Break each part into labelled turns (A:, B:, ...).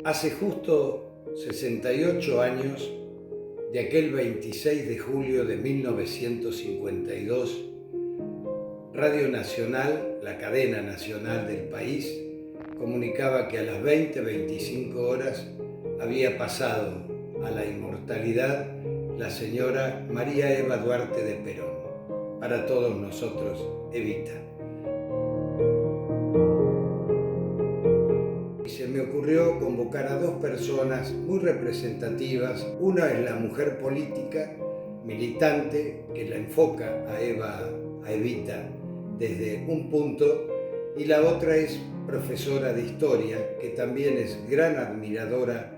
A: Hace justo 68 años de aquel 26 de julio de 1952, Radio Nacional, la cadena nacional del país, comunicaba que a las 20:25 horas había pasado a la inmortalidad la señora María Eva Duarte de Perón. Para todos nosotros, Evita. Y se me ocurrió convocar a dos personas muy representativas. Una es la mujer política, militante, que la enfoca a Evita desde un punto, y la otra es profesora de historia, que también es gran admiradora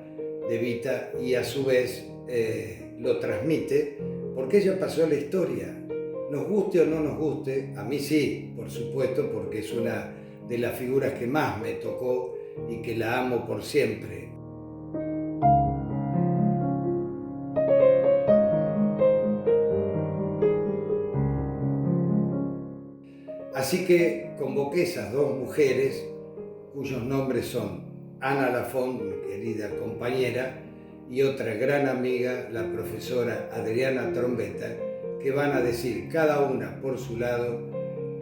A: de Evita y a su vez lo transmite, porque ella pasó la historia. Nos guste o no nos guste, a mí sí, por supuesto, porque es una de las figuras que más me tocó y que la amo por siempre. Así que convoqué esas dos mujeres, cuyos nombres son Ana Lafont, mi querida compañera, y otra gran amiga, la profesora Adriana Trombetta, que van a decir cada una por su lado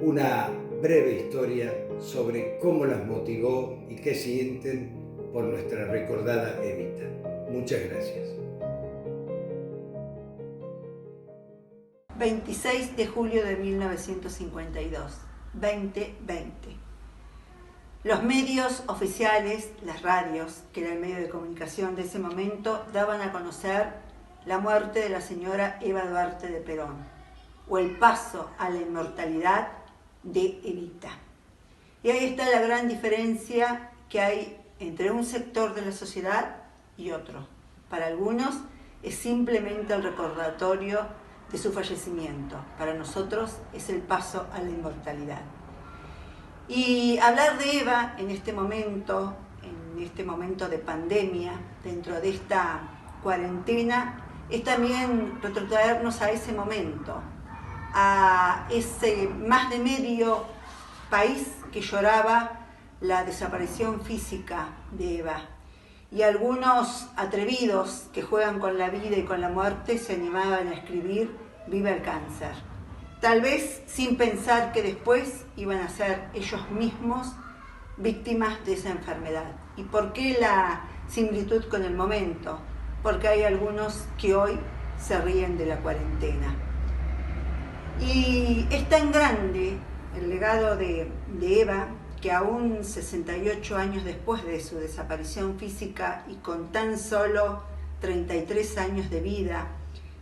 A: una breve historia sobre cómo las motivó y qué sienten por nuestra recordada Evita. Muchas gracias.
B: 26 de julio de 1952, 2020. Los medios oficiales, las radios, que era el medio de comunicación de ese momento, daban a conocer la muerte de la señora Eva Duarte de Perón, o el paso a la inmortalidad de Evita. Y ahí está la gran diferencia que hay entre un sector de la sociedad y otro. Para algunos es simplemente el recordatorio de su fallecimiento. Para nosotros es el paso a la inmortalidad. Y hablar de Eva en este momento de pandemia, dentro de esta cuarentena, es también retrotraernos a ese momento, a ese más de medio país que lloraba la desaparición física de Eva. Y algunos atrevidos que juegan con la vida y con la muerte se animaban a escribir "Viva el cáncer", tal vez sin pensar que después iban a ser ellos mismos víctimas de esa enfermedad. ¿Y por qué la similitud con el momento? Porque hay algunos que hoy se ríen de la cuarentena. Y es tan grande el legado de Eva que aún 68 años después de su desaparición física y con tan solo 33 años de vida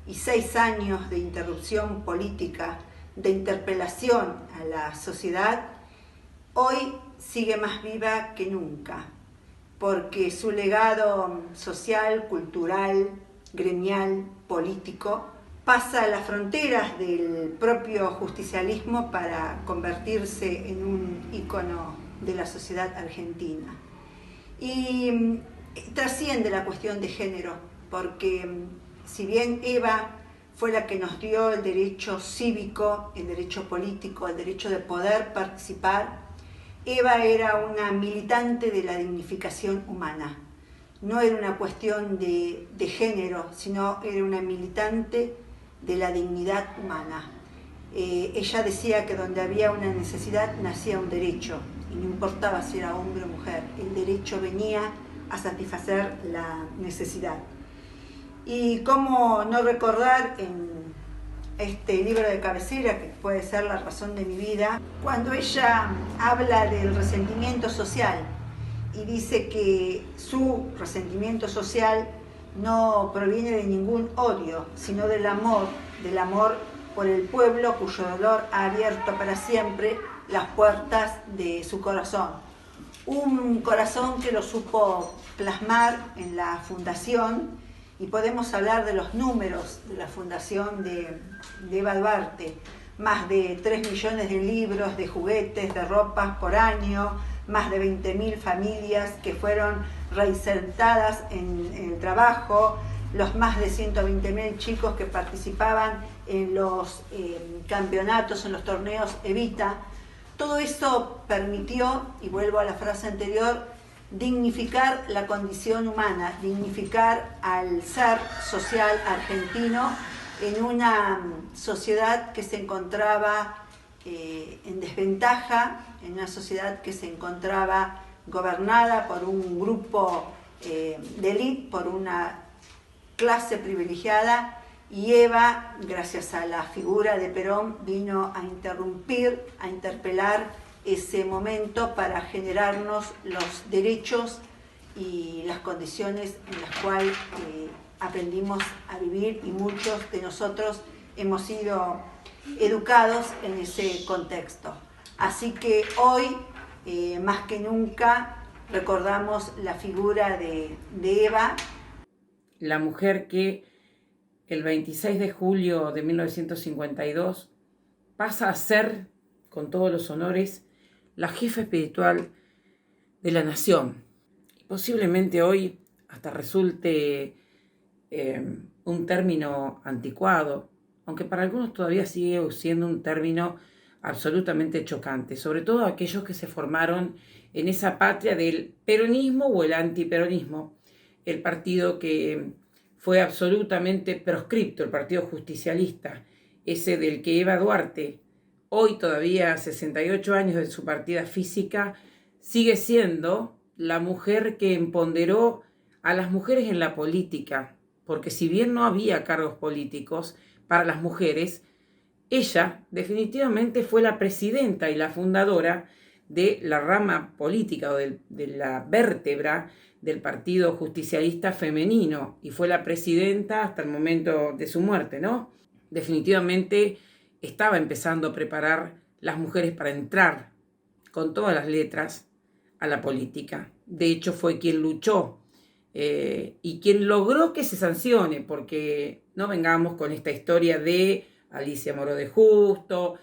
B: y 6 años de interrupción política, de interpelación a la sociedad, hoy sigue más viva que nunca, porque su legado social, cultural, gremial, político, pasa las fronteras del propio justicialismo para convertirse en un ícono de la sociedad argentina. Y trasciende la cuestión de género, porque si bien Eva fue la que nos dio el derecho cívico, el derecho político, el derecho de poder participar, Eva era una militante de la dignificación humana. No era una cuestión de género, sino era una militante de la dignidad humana. Ella decía que donde había una necesidad nacía un derecho, y no importaba si era hombre o mujer, el derecho venía a satisfacer la necesidad. Y cómo no recordar en este libro de cabecera, que puede ser La razón de mi vida, cuando ella habla del resentimiento social y dice que su resentimiento social no proviene de ningún odio, sino del amor por el pueblo cuyo dolor ha abierto para siempre las puertas de su corazón. Un corazón que lo supo plasmar en la fundación, y podemos hablar de los números de la fundación de Eva Duarte, más de 3 millones de libros, de juguetes, de ropas por año, más de 20.000 familias que fueron reinsertadas en el trabajo, los más de 120.000 chicos que participaban en los campeonatos, en los torneos Evita. Todo eso permitió, y vuelvo a la frase anterior, dignificar la condición humana, dignificar al ser social argentino en una sociedad que se encontraba en desventaja, en una sociedad que se encontraba gobernada por un grupo de élite, por una clase privilegiada, y Eva, gracias a la figura de Perón, vino a interrumpir, a interpelar ese momento para generarnos los derechos y las condiciones en las cuales aprendimos a vivir, y muchos de nosotros hemos sido educados en ese contexto. Así que hoy, más que nunca, recordamos la figura de Eva.
C: La mujer que el 26 de julio de 1952 pasa a ser, con todos los honores, la jefa espiritual de la nación. Y posiblemente hoy hasta resulte un término anticuado, aunque para algunos todavía sigue siendo un término absolutamente chocante, sobre todo aquellos que se formaron en esa patria del peronismo o el antiperonismo, el partido que fue absolutamente proscripto, el Partido Justicialista, ese del que Eva Duarte, hoy todavía a 68 años de su partida física, sigue siendo la mujer que empoderó a las mujeres en la política, porque si bien no había cargos políticos para las mujeres, ella definitivamente fue la presidenta y la fundadora de la rama política o de la vértebra del Partido Justicialista Femenino, y fue la presidenta hasta el momento de su muerte, ¿no? Definitivamente estaba empezando a preparar las mujeres para entrar con todas las letras a la política. De hecho, fue quien luchó y quien logró que se sancione, porque no vengamos con esta historia de Alicia Moró de Justo,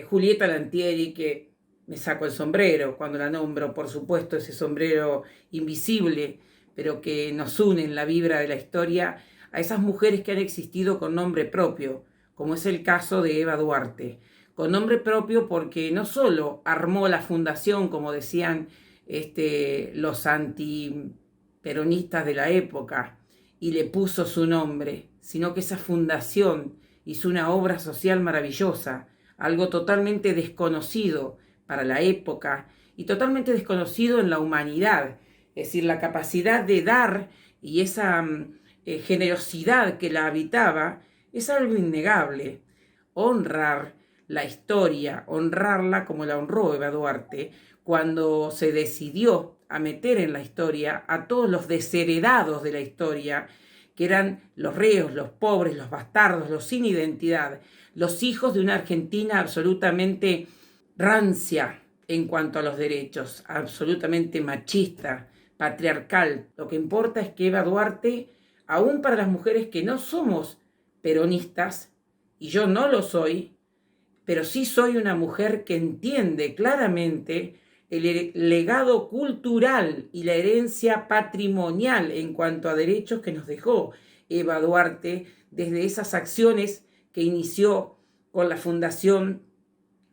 C: Julieta Lantieri, que me saco el sombrero cuando la nombro, por supuesto, ese sombrero invisible, pero que nos une en la vibra de la historia, a esas mujeres que han existido con nombre propio, como es el caso de Eva Duarte, con nombre propio porque no solo armó la fundación, como decían los antiperonistas de la época, y le puso su nombre, sino que esa fundación hizo una obra social maravillosa, algo totalmente desconocido para la época y totalmente desconocido en la humanidad. Es decir, la capacidad de dar y esa generosidad que la habitaba es algo innegable. Honrar la historia, honrarla como la honró Eva Duarte, cuando se decidió a meter en la historia a todos los desheredados de la historia, que eran los reos, los pobres, los bastardos, los sin identidad, los hijos de una Argentina absolutamente rancia en cuanto a los derechos, absolutamente machista, patriarcal. Lo que importa es que Eva Duarte, aún para las mujeres que no somos peronistas, y yo no lo soy, pero sí soy una mujer que entiende claramente el legado cultural y la herencia patrimonial en cuanto a derechos que nos dejó Eva Duarte desde esas acciones que inició con la Fundación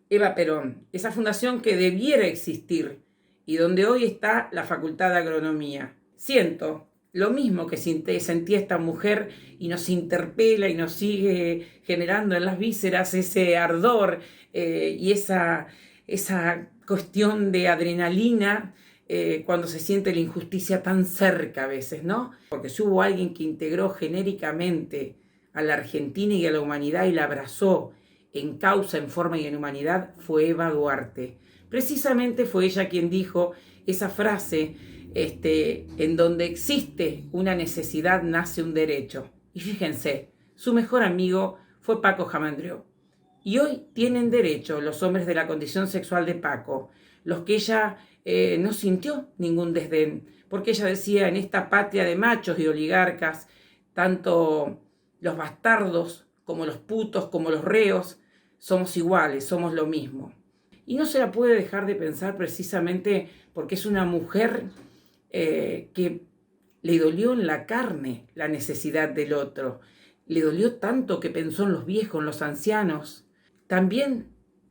C: Eva Perón, esa fundación que debiera existir y donde hoy está la Facultad de Agronomía. Siento lo mismo que sentía esta mujer y nos interpela y nos sigue generando en las vísceras ese ardor y esa cuestión de adrenalina cuando se siente la injusticia tan cerca a veces, ¿no? Porque si hubo alguien que integró genéricamente a la Argentina y a la humanidad y la abrazó en causa, en forma y en humanidad, fue Eva Duarte. Precisamente fue ella quien dijo esa frase en donde existe una necesidad, nace un derecho. Y fíjense, su mejor amigo fue Paco Jamandrió. Y hoy tienen derecho los hombres de la condición sexual de Paco, los que ella no sintió ningún desdén, porque ella decía, en esta patria de machos y oligarcas, tanto los bastardos como los putos, como los reos, somos iguales, somos lo mismo. Y no se la puede dejar de pensar precisamente porque es una mujer que le dolió en la carne la necesidad del otro. Le dolió tanto que pensó en los viejos, en los ancianos. También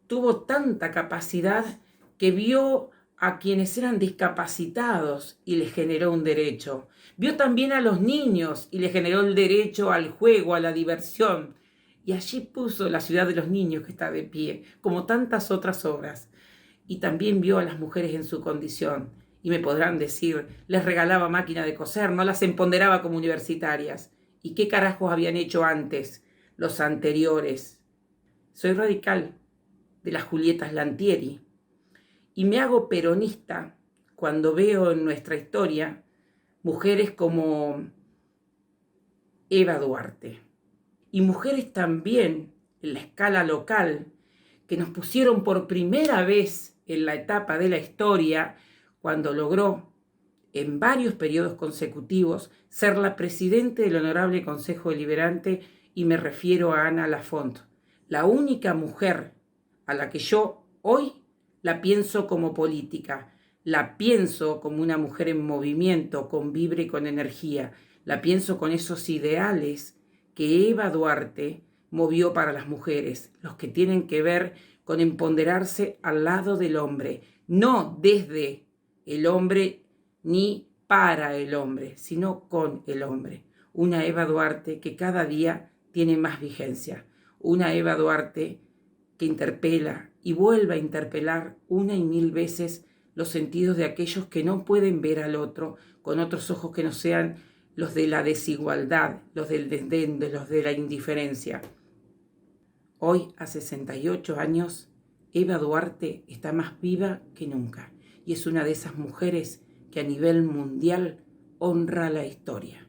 C: tuvo tanta capacidad que vio a quienes eran discapacitados y les generó un derecho. Vio también a los niños y les generó el derecho al juego, a la diversión. Y allí puso la ciudad de los niños que está de pie, como tantas otras obras. Y también vio a las mujeres en su condición. Y me podrán decir, les regalaba máquina de coser, no las empoderaba como universitarias. ¿Y qué carajos habían hecho antes los anteriores? Soy radical de las Julietas Lantieri. Y me hago peronista cuando veo en nuestra historia mujeres como Eva Duarte. Y mujeres también en la escala local que nos pusieron por primera vez en la etapa de la historia cuando logró en varios periodos consecutivos ser la presidenta del Honorable Consejo Deliberante, y me refiero a Ana Lafont, la única mujer a la que yo hoy la pienso como política, la pienso como una mujer en movimiento, con vibra y con energía, la pienso con esos ideales que Eva Duarte movió para las mujeres, los que tienen que ver con empoderarse al lado del hombre, no desde el hombre ni para el hombre, sino con el hombre. Una Eva Duarte que cada día tiene más vigencia, una Eva Duarte que interpela y vuelve a interpelar una y mil veces los sentidos de aquellos que no pueden ver al otro con otros ojos que no sean los de la desigualdad, los del desdén, los de la indiferencia. Hoy, a 68 años, Eva Duarte está más viva que nunca y es una de esas mujeres que a nivel mundial honra la historia.